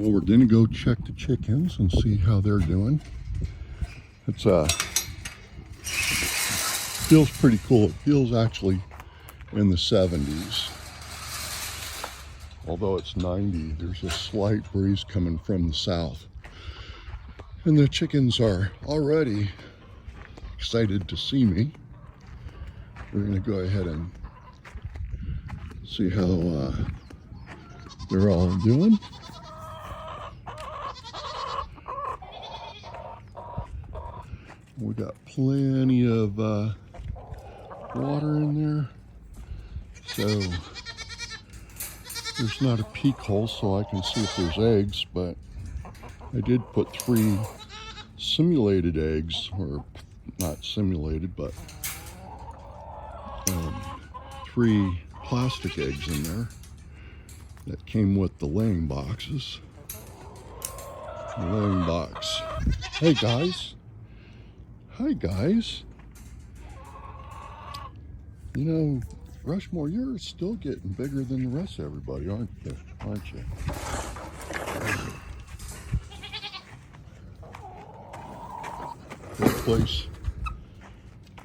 Well, we're gonna go check the chickens and see how they're doing. It's feels pretty cool. It feels actually in the 70s. Although it's 90, there's a slight breeze coming from the south. And the chickens are already excited to see me. We're gonna go ahead and see how they're all doing. We got plenty of water in there, so there's not a peek hole so I can see if there's eggs, but I did put 3 simulated eggs, or not simulated, but 3 plastic eggs in there that came with the laying boxes. The laying box. Hey guys. Hi guys. You know, Rushmore, you're still getting bigger than the rest of everybody, aren't you? This place,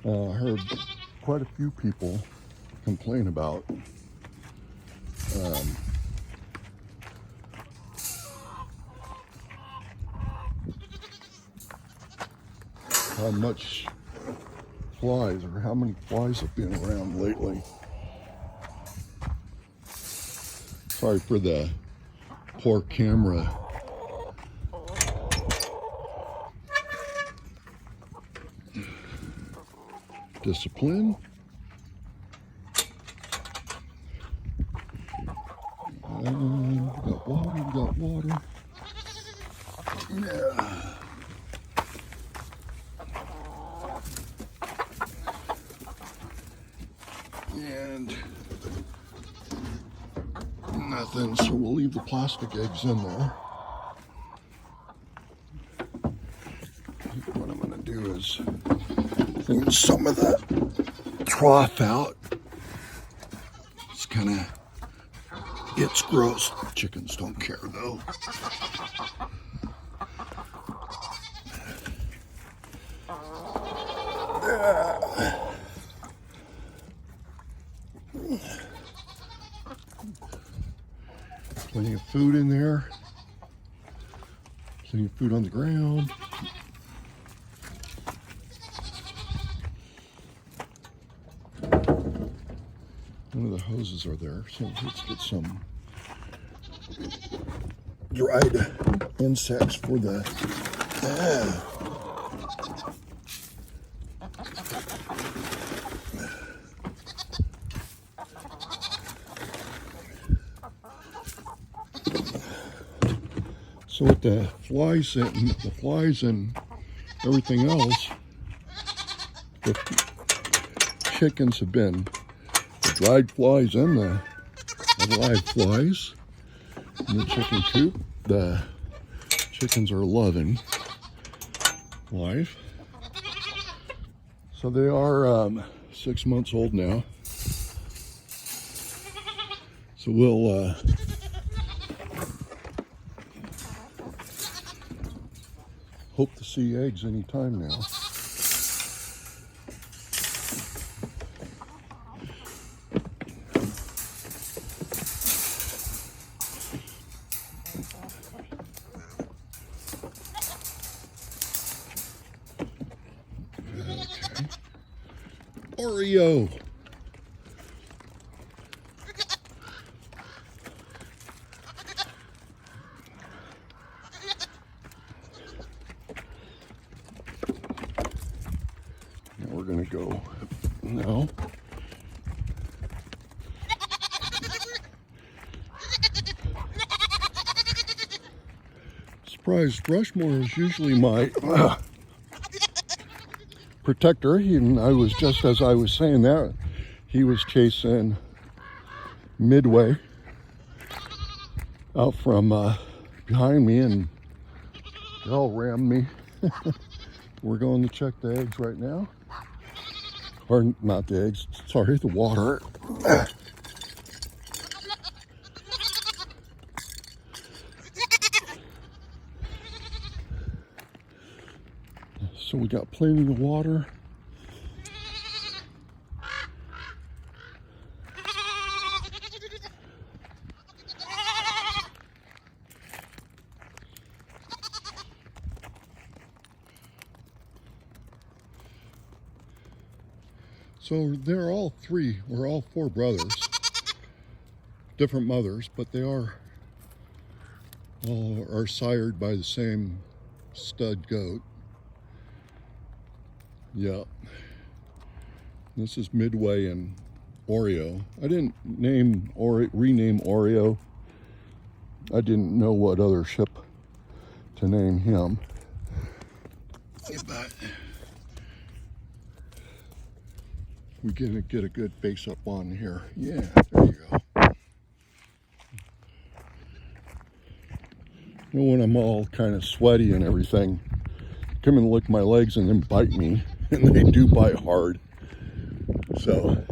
I heard quite a few people complain about how much flies, or how many flies have been around lately. Sorry for the poor camera. Discipline. And we got water. Yeah. And nothing, so we'll leave the plastic eggs in there. What I'm going to do is clean some of the trough out. It's kind of, it's gross. Chickens don't care though. Plenty of food in there. Plenty of food on the ground. One of the hoses are there, so let's get some dried insects for the So with the flies and everything else, the chickens have been, the dried flies and the live flies in the chicken coop. The chickens are loving life. So they are 6 months old now. So we'll hope to see eggs anytime now. Okay. Oreo. We're gonna go now. Surprised, Rushmore is usually my protector. And I was, just as I was saying that, he was chasing Midway out from behind me, and they all rammed me. We're going to check the eggs right now. Or not the eggs, sorry, the water. So we got plenty of water. So they're all three, or all four brothers, different mothers, but they all are sired by the same stud goat. Yeah. This is Midway and Oreo. I didn't rename Oreo. I didn't know what other ship to name him. But we're gonna get a good face up on here. Yeah, there you go. You know, when I'm all kind of sweaty and everything, come and lick my legs and then bite me, and they do bite hard. So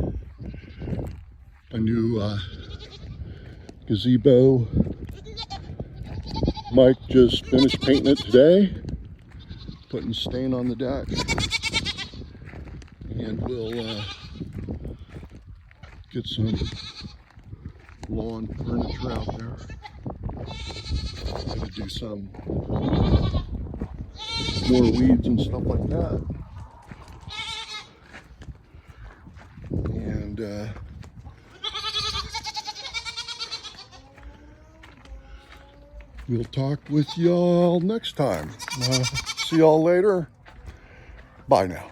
a new gazebo. Mike just finished painting it today, putting stain on the deck, and we'll get some lawn furniture out there. Gonna do some more weeds and stuff like that. And we'll talk with y'all next time. See y'all later. Bye now.